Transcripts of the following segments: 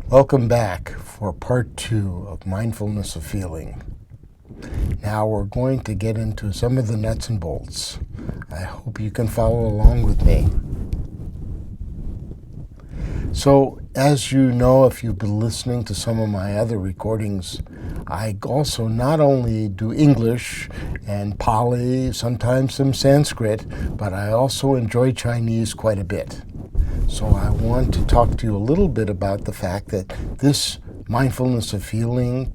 Welcome back for part 2 of Mindfulness of Feeling. Now we're going to get into some of the nuts and bolts. I hope you can follow along with me. So, as you know, if you've been listening to some of my other recordings, I also not only do English and Pali, sometimes some Sanskrit, but I also enjoy Chinese quite a bit. So I want to talk to you a little bit about the fact that this Mindfulness of Feeling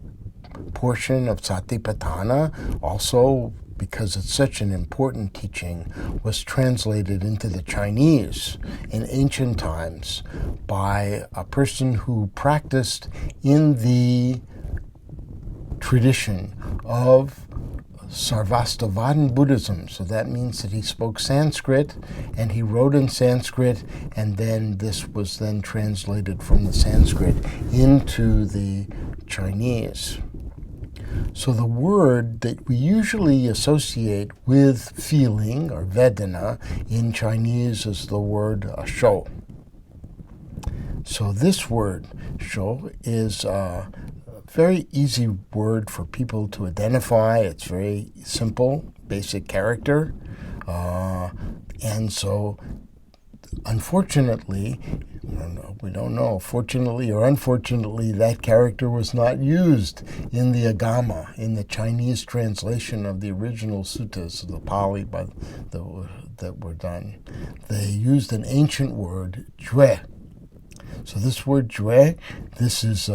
portion of Satipatthana, also because it's such an important teaching, was translated into the Chinese in ancient times by a person who practiced in the tradition of Sarvastivadin Buddhism. So that means that he spoke Sanskrit and he wrote in Sanskrit, and then this was then translated from the Sanskrit into the Chinese. So the word that we usually associate with feeling or Vedana in Chinese is the word shou. So this word shou is a very easy word for people to identify. It's very simple, basic character. And so unfortunately, we don't know, fortunately or unfortunately, that character was not used in the Agama, in the Chinese translation of the original suttas, the Pali that were done. They used an ancient word, jue. So this word jue, this is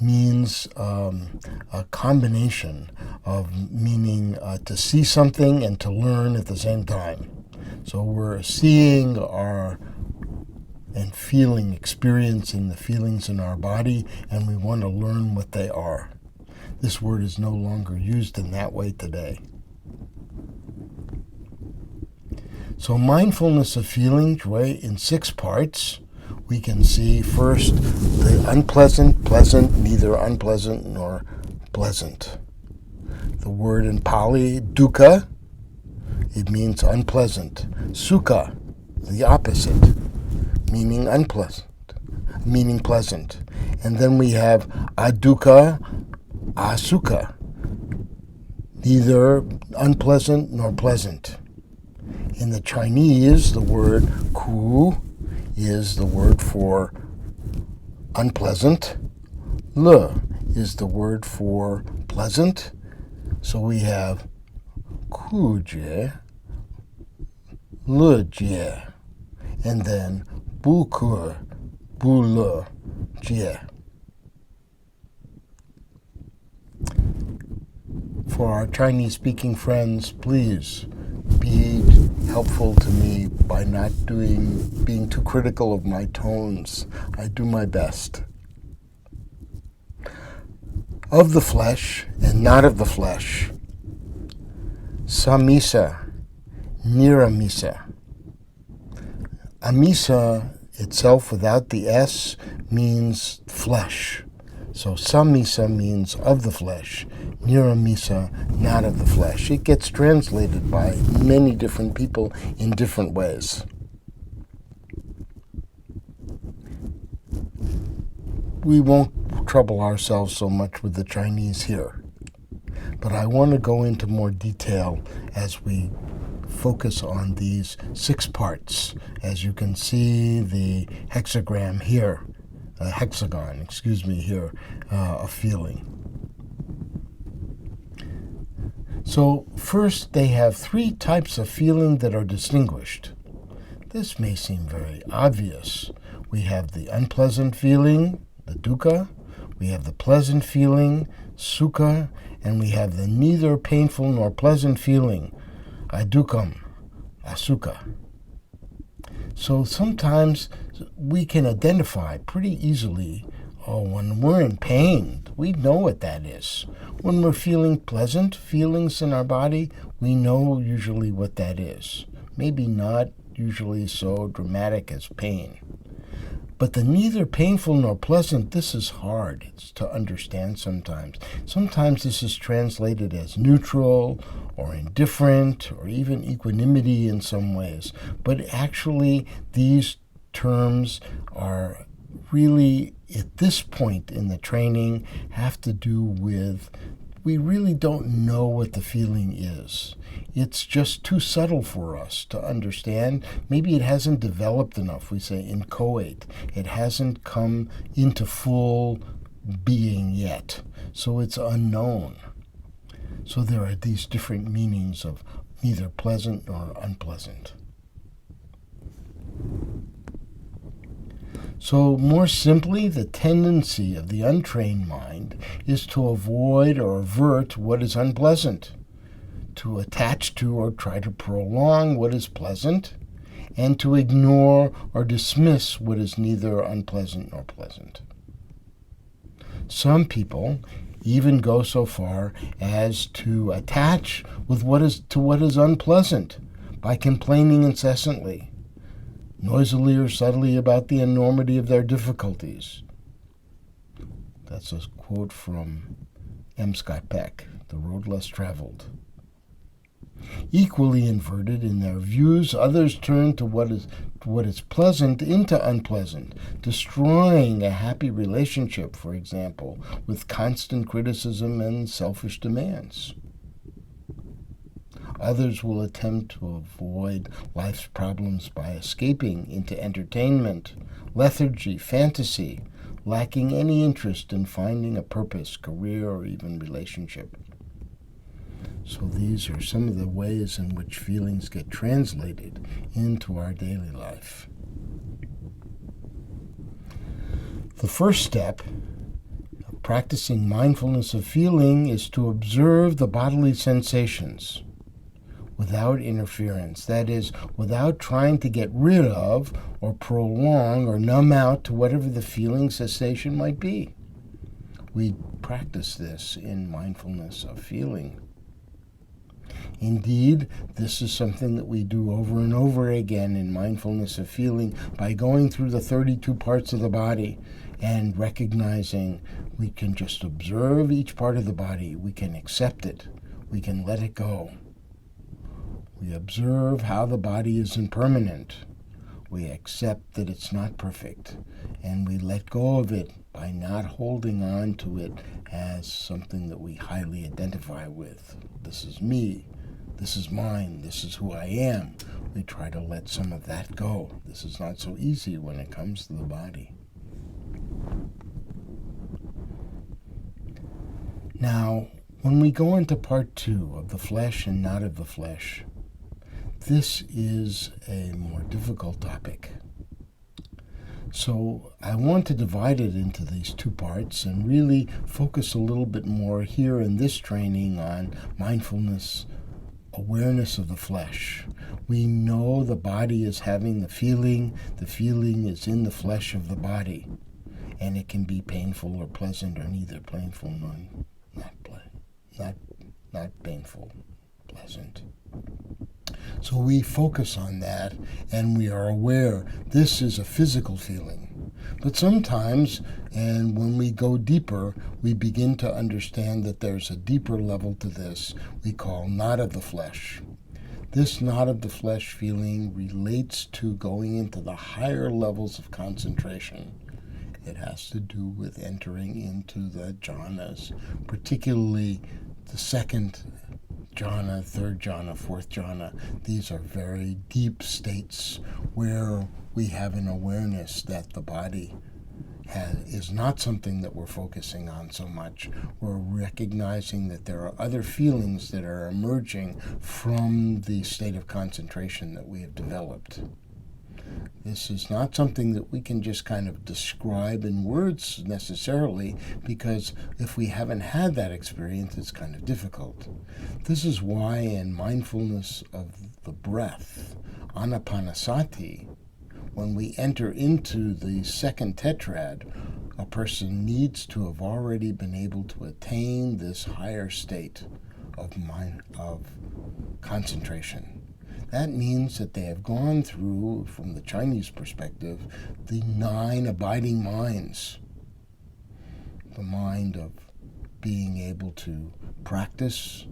means a combination of meaning to see something and to learn at the same time. So we're seeing and feeling, experiencing the feelings in our body, and we want to learn what they are. This word is no longer used in that way today. So mindfulness of feeling, jue, in 6 parts. We can see first the unpleasant, pleasant, neither unpleasant nor pleasant. The word in Pali, dukkha, it means unpleasant. Sukha, the opposite, meaning unpleasant, meaning pleasant. And then we have adukkha, asukha, neither unpleasant nor pleasant. In the Chinese, the word ku is the word for unpleasant. Le is the word for pleasant. So we have ku jie, le jie, and then bu ku, bu le jie. For our Chinese-speaking friends, please be helpful to me by not being too critical of my tones. I do my best. Of the flesh and not of the flesh. Samisa, niramisa. Amisa itself without the S means flesh. So samisa means of the flesh, niramisa, not of the flesh. It gets translated by many different people in different ways. We won't trouble ourselves so much with the Chinese here, but I want to go into more detail as we focus on these 6 parts. As you can see, the hexagon here, of feeling. So first, they have 3 types of feeling that are distinguished. This may seem very obvious. We have the unpleasant feeling, the dukkha, we have the pleasant feeling, sukha, and we have the neither painful nor pleasant feeling, adukkam, asukha. So sometimes we can identify pretty easily, when we're in pain, we know what that is. When we're feeling pleasant feelings in our body, we know usually what that is. Maybe not usually so dramatic as pain. But the neither painful nor pleasant, this is hard to understand sometimes. Sometimes this is translated as neutral or indifferent or even equanimity in some ways. But actually, these terms are really, at this point in the training, have to do with we really don't know what the feeling is. It's just too subtle for us to understand. Maybe it hasn't developed enough, we say, inchoate. It hasn't come into full being yet. So it's unknown. So there are these different meanings of neither pleasant nor unpleasant. So more simply, the tendency of the untrained mind is to avoid or avert what is unpleasant, to attach to or try to prolong what is pleasant, and to ignore or dismiss what is neither unpleasant nor pleasant. Some people even go so far as to attach with what is unpleasant by complaining incessantly, noisily or subtly, about the enormity of their difficulties. That's a quote from M. Scott Peck, The Road Less Traveled. Equally inverted in their views, others turn to what is pleasant into unpleasant, destroying a happy relationship, for example, with constant criticism and selfish demands. Others will attempt to avoid life's problems by escaping into entertainment, lethargy, fantasy, lacking any interest in finding a purpose, career, or even relationship. So these are some of the ways in which feelings get translated into our daily life. The first step of practicing mindfulness of feeling is to observe the bodily sensations without interference. That is, without trying to get rid of or prolong or numb out to whatever the feeling cessation might be. We practice this in mindfulness of feeling. Indeed, this is something that we do over and over again in mindfulness of feeling by going through the 32 parts of the body and recognizing we can just observe each part of the body. We can accept it. We can let it go. We observe how the body is impermanent. We accept that it's not perfect, and we let go of it by not holding on to it as something that we highly identify with. This is me. This is mine. This is who I am. We try to let some of that go. This is not so easy when it comes to the body. Now, when we go into part 2 of the flesh and not of the flesh, this is a more difficult topic. So I want to divide it into these 2 parts and really focus a little bit more here in this training on mindfulness, awareness of the flesh. We know the body is having the feeling is in the flesh of the body, and it can be painful or pleasant, or neither painful nor not painful, pleasant. So we focus on that, and we are aware this is a physical feeling. But sometimes, and when we go deeper, we begin to understand that there's a deeper level to this we call not of the flesh. This not of the flesh feeling relates to going into the higher levels of concentration. It has to do with entering into the jhanas, particularly the second jhana, third jhana, fourth jhana. These are very deep states where we have an awareness that the body is not something that we're focusing on so much. We're recognizing that there are other feelings that are emerging from the state of concentration that we have developed. This is not something that we can just kind of describe in words necessarily, because if we haven't had that experience, it's kind of difficult. This is why in mindfulness of the breath, anapanasati, when we enter into the second tetrad, a person needs to have already been able to attain this higher state of mind, of concentration. That means that they have gone through, from the Chinese perspective, the 9 abiding minds. The mind of being able to practice,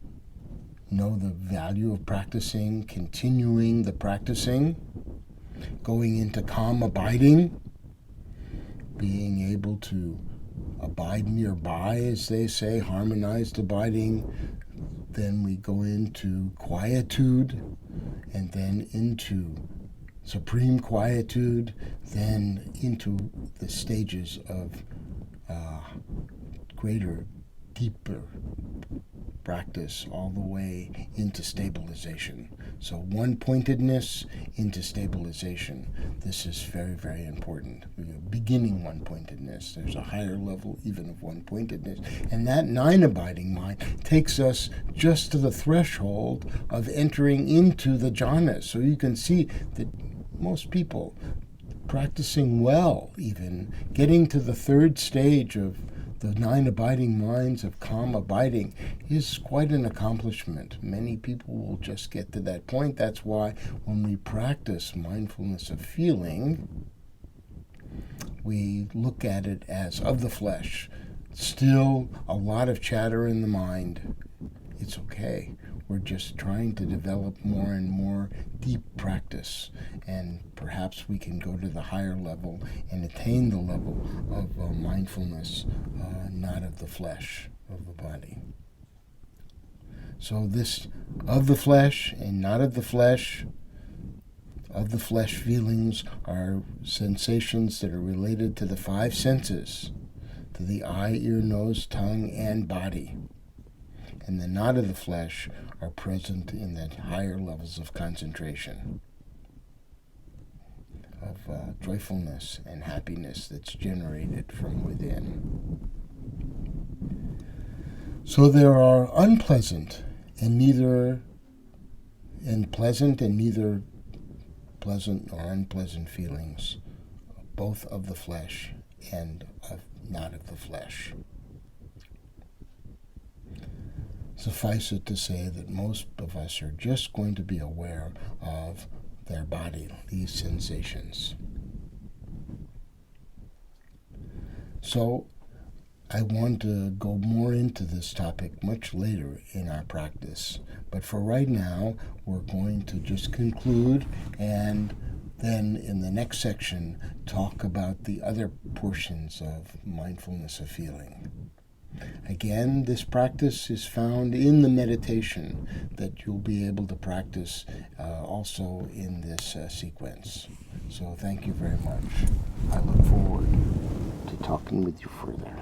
know the value of practicing, continuing the practicing, going into calm abiding, being able to abide nearby, as they say, harmonized abiding. Then we go into quietude, and then into supreme quietude, then into the stages of greater, deeper practice, all the way into stabilization. So one-pointedness into stabilization. This is very, very important. Beginning one-pointedness. There's a higher level even of one-pointedness. And that 9 abiding mind takes us just to the threshold of entering into the jhanas. So you can see that most people practicing well, even getting to the 3rd stage of the 9 abiding minds of calm abiding, is quite an accomplishment. Many people will just get to that point. That's why when we practice mindfulness of feeling, we look at it as of the flesh. Still a lot of chatter in the mind. It's okay. We're just trying to develop more and more deep practice, and perhaps we can go to the higher level and attain the level of mindfulness, not of the flesh, of the body. So this of the flesh and not of the flesh feelings are sensations that are related to the 5 senses, to the eye, ear, nose, tongue, and body. And the not of the flesh are present in the higher levels of concentration, of joyfulness and happiness that's generated from within. So there are unpleasant and neither pleasant or unpleasant feelings, both of the flesh and of not of the flesh. Suffice it to say that most of us are just going to be aware of their body, these sensations. So I want to go more into this topic much later in our practice. But for right now, we're going to just conclude and then in the next section talk about the other portions of mindfulness of feeling. Again, this practice is found in the meditation that you'll be able to practice also in this sequence. So thank you very much. I look forward to talking with you further.